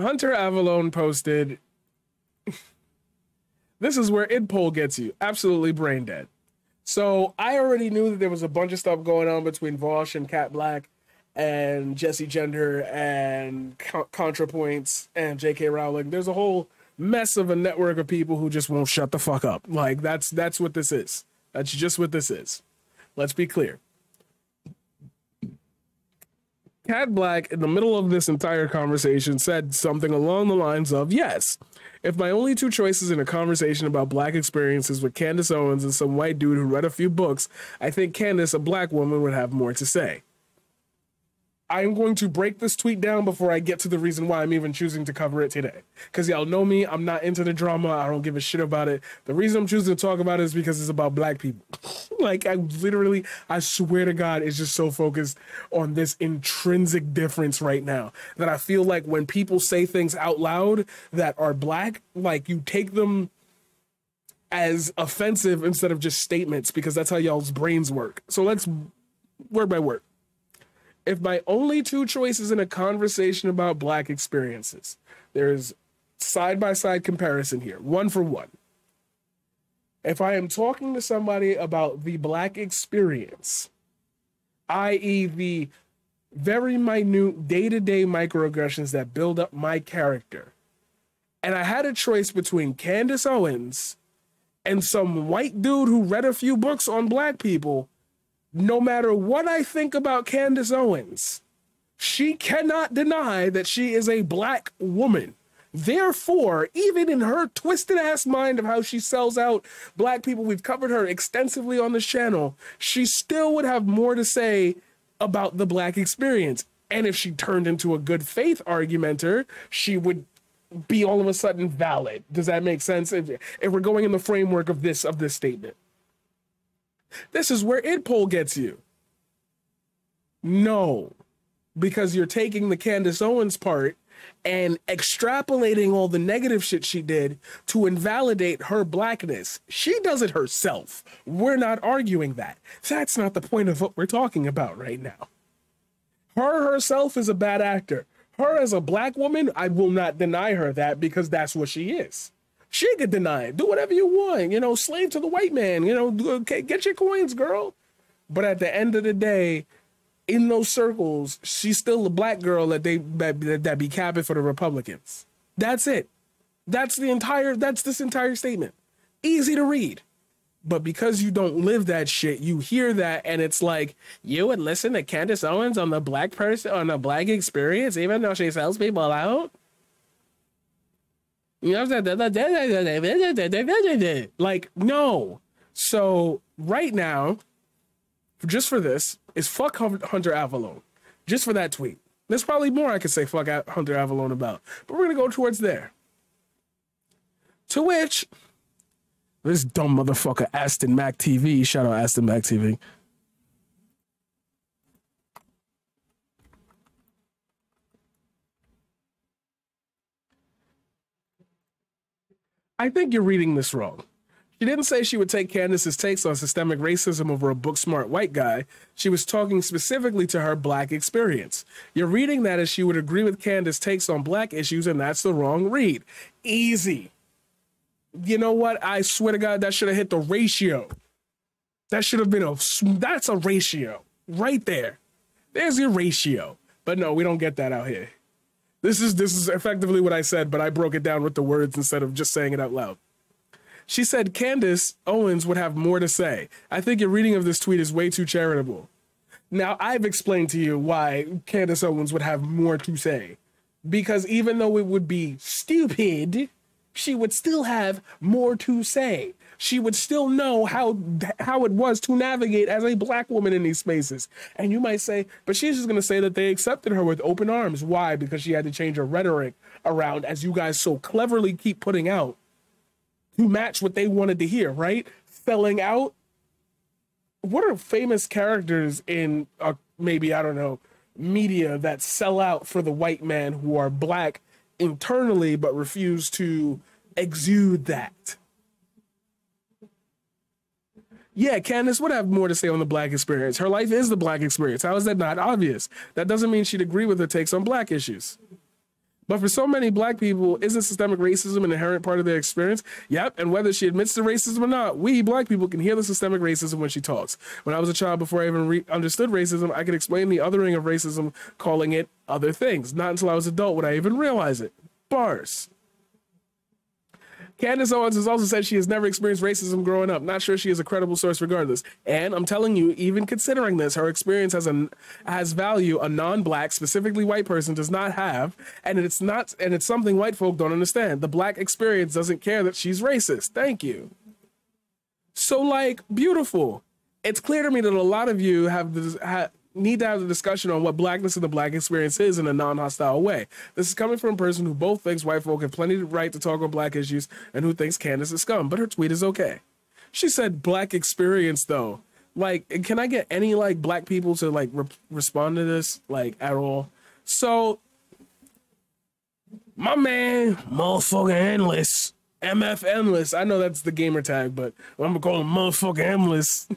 Hunter Avalone posted, this is where id poll gets you. Absolutely brain dead. So I already knew that there was a bunch of stuff going on between Vosh and Cat Blaque and Jesse Gender and ContraPoints and J.K. Rowling. There's a whole mess of a network of people who just won't shut the fuck up. Like, that's what this is. That's just what this is. Let's be clear. Cat Blaque, in the middle of this entire conversation, said something along the lines of, yes, if my only two choices in a conversation about Black experiences with Candace Owens and some white dude who read a few books, I think Candace, a Black woman, would have more to say. I'm going to break this tweet down before I get to the reason why I'm even choosing to cover it today. Because y'all know me, I'm not into the drama, I don't give a shit about it. The reason I'm choosing to talk about it is because it's about Black people. Like, I swear to God, it's just so focused on this intrinsic difference right now that I feel like when people say things out loud that are Black, like, you take them as offensive instead of just statements, because that's how y'all's brains work. So let's word by word. If my only two choices in a conversation about Black experiences, there's side-by-side comparison here, one for one. If I am talking to somebody about the Black experience, i.e. the very minute day-to-day microaggressions that build up my character, and I had a choice between Candace Owens and some white dude who read a few books on Black people, no matter what I think about Candace Owens, she cannot deny that she is a Black woman. Therefore, even in her twisted ass mind of how she sells out Black people, we've covered her extensively on this channel, she still would have more to say about the Black experience. And if she turned into a good faith argumenter, she would be all of a sudden valid. Does that make sense? If we're going in the framework of this statement. This is where id poll gets you. No, because you're taking the Candace Owens part and extrapolating all the negative shit she did to invalidate her Blackness. She does it herself. We're not arguing that. That's not the point of what we're talking about right now. Her herself is a bad actor. Her as a Black woman, I will not deny her that, because that's what she is. She could deny it. Do whatever you want. You know, slave to the white man. You know, okay, get your coins, girl. But at the end of the day, in those circles, she's still a Black girl that be capping for the Republicans. That's it. That's this entire statement. Easy to read. But because you don't live that shit, you hear that and it's like, you would listen to Candace Owens on the Black experience, even though she sells people out? Like, no. So right now, just for this, is fuck Hunter Avalone. Just for that tweet. There's probably more I could say fuck Hunter Avalone about, but we're gonna go towards there. To which this dumb motherfucker Aston Mac TV, shout out Aston Mac TV, I think you're reading this wrong. She didn't say she would take Candace's takes on systemic racism over a book-smart white guy. She was talking specifically to her Black experience. You're reading that as she would agree with Candace's takes on Black issues, and that's the wrong read. Easy. You know what? I swear to God, that should have hit the ratio. That should have been that's a ratio. Right there. There's your ratio. But no, we don't get that out here. This is effectively what I said, but I broke it down with the words instead of just saying it out loud. She said Candace Owens would have more to say. I think your reading of this tweet is way too charitable. Now, I've explained to you why Candace Owens would have more to say. Because even though it would be stupid, she would still have more to say. She would still know how it was to navigate as a Black woman in these spaces. And you might say, but she's just going to say that they accepted her with open arms. Why? Because she had to change her rhetoric around, as you guys so cleverly keep putting out, to match what they wanted to hear, right? Selling out. What are famous characters in maybe, I don't know, media that sell out for the white man who are Black internally but refuse to exude that? Yeah, Candace would have more to say on the Black experience. Her life is the Black experience. How is that not obvious? That doesn't mean she'd agree with her takes on Black issues. But for so many black people, isn't systemic racism an inherent part of their experience? Yep, and whether she admits to racism or not, we black people can hear the systemic racism when she talks. When I was a child, before I even understood racism, I could explain the othering of racism, calling it other things. Not until I was an adult would I even realize it. Bars. Candace Owens has also said she has never experienced racism growing up. Not sure she is a credible source regardless. And I'm telling you, even considering this, her experience has value a non-black, specifically white person does not have, and it's something white folk don't understand. The black experience doesn't care that she's racist. Thank you. So, like, beautiful. It's clear to me that a lot of you need to have a discussion on what blackness and the black experience is in a non-hostile way. This is coming from a person who both thinks white folk have plenty of right to talk about black issues and who thinks Candace is scum, but her tweet is okay. She said black experience though. Like, can I get any like black people to like respond to this like at all? So my man, motherfucking endless, MF endless. I know that's the gamer tag, but I'm gonna call him motherfucking endless.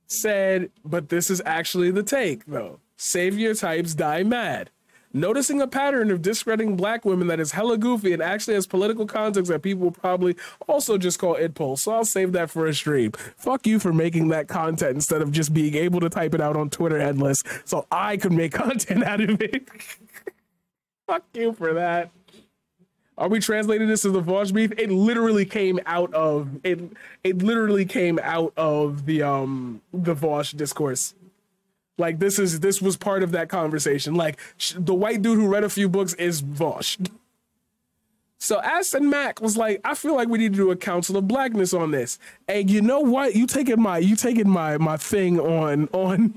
Said, but this is actually the take, though. Savior types die mad. Noticing a pattern of discrediting black women that is hella goofy and actually has political context that people will probably also just call idpol. So I'll save that for a stream. Fuck you for making that content instead of just being able to type it out on Twitter endless so I could make content out of it. Fuck you for that. Are we translating this as the Vosh beef? It literally came out of it. It literally came out of the Vosh discourse. Like this was part of that conversation. Like the white dude who read a few books is Vosh. So Aston Mac was like, I feel like we need to do a council of blackness on this. And you know what? You taking my thing on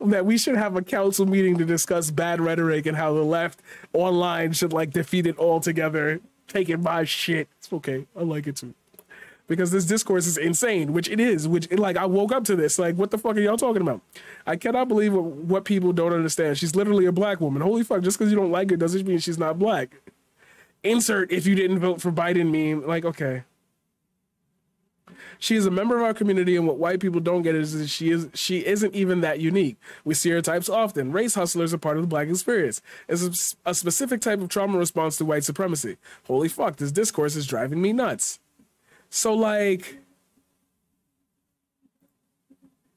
that we should have a council meeting to discuss bad rhetoric and how the left online should like defeat it altogether. Taking my shit. It's okay. I like it too. Because this discourse is insane, which it is, like I woke up to this. Like, what the fuck are y'all talking about? I cannot believe what people don't understand. She's literally a black woman. Holy fuck, just because you don't like her doesn't mean she's not black. Insert if you didn't vote for Biden meme. Like, okay. She is a member of our community, and what white people don't get is that she isn't even that unique. We see her types often. Race hustlers are part of the black experience. It's a specific type of trauma response to white supremacy. Holy fuck, this discourse is driving me nuts. So, like,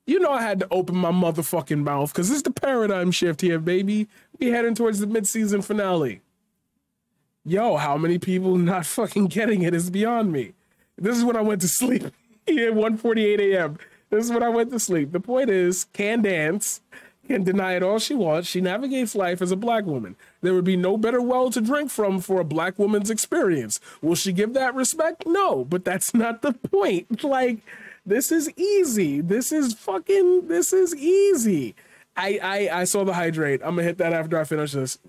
you know I had to open my motherfucking mouth, because this is the paradigm shift here, baby. We heading towards the mid-season finale. Yo, how many people not fucking getting it is beyond me. This is when I went to sleep. At 1:48 a.m. This is when I went to sleep. The point is, can dance, can deny it all she wants. She navigates life as a black woman. There would be no better well to drink from for a black woman's experience. Will she give that respect? No, but that's not the point. Like, this is easy. This is easy. I saw the hydrate. I'm gonna hit that after I finish this.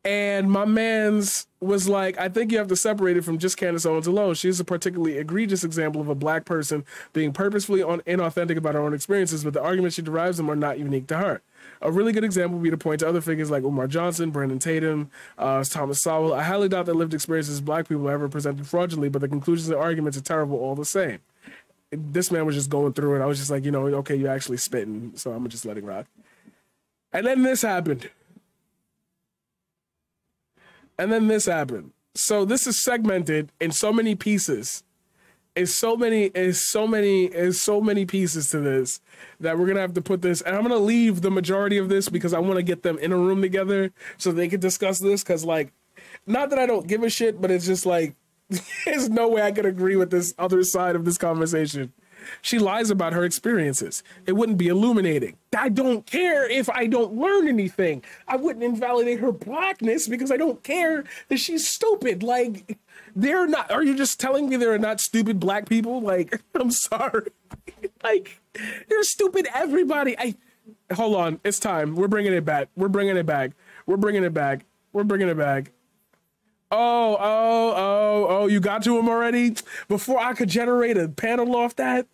And my man's was like, I think you have to separate it from just Candace Owens alone. She's a particularly egregious example of a black person being purposefully inauthentic about her own experiences, but the arguments she derives them are not unique to her. A really good example would be to point to other figures like Umar Johnson, Brandon Tatum, Thomas Sowell. I highly doubt that lived experiences black people are ever presented fraudulently, but the conclusions and arguments are terrible all the same. This man was just going through it. I was just like, you know, okay, you're actually spitting, so I'm gonna just let it rock. And then this happened. And then this happened. So this is segmented in so many pieces. It's so many pieces to this that we're gonna have to put this. And I'm gonna leave the majority of this because I want to get them in a room together so they can discuss this. Because, like, not that I don't give a shit, but it's just like there's no way I could agree with this other side of this conversation. She lies about her experiences. It wouldn't be illuminating. I don't care if I don't learn anything. I wouldn't invalidate her blackness because I don't care that she's stupid. Like, they're not. Are you just telling me there are not stupid black people? Like, I'm sorry. Like, they're stupid. Everybody. Hold on. It's time. We're bringing it back. We're bringing it back. We're bringing it back. We're bringing it back. Oh, you got to him already? Before I could generate a panel off that?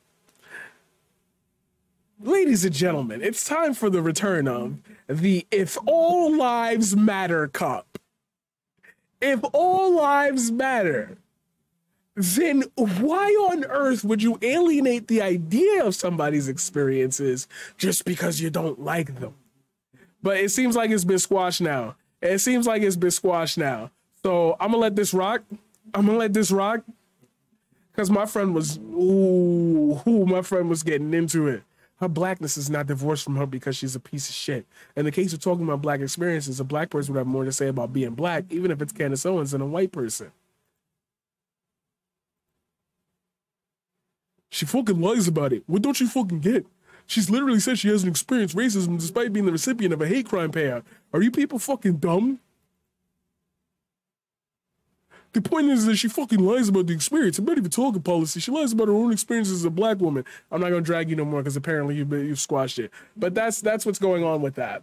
Ladies and gentlemen, it's time for the return of the If All Lives Matter Cup. If all lives matter, then why on earth would you alienate the idea of somebody's experiences just because you don't like them? But it seems like it's been squashed now. It seems like it's been squashed now. So I'm gonna let this rock. I'm gonna let this rock. Because my friend was, my friend was getting into it. Her blackness is not divorced from her because she's a piece of shit. In the case of talking about black experiences, a black person would have more to say about being black, even if it's Candace Owens, than a white person. She fucking lies about it. What don't you fucking get? She's literally said she hasn't experienced racism despite being the recipient of a hate crime payout. Are you people fucking dumb? The point is that she fucking lies about the experience. I'm not even talking policy. She lies about her own experience as a black woman. I'm not gonna drag you no more because apparently you've squashed it. But that's what's going on with that.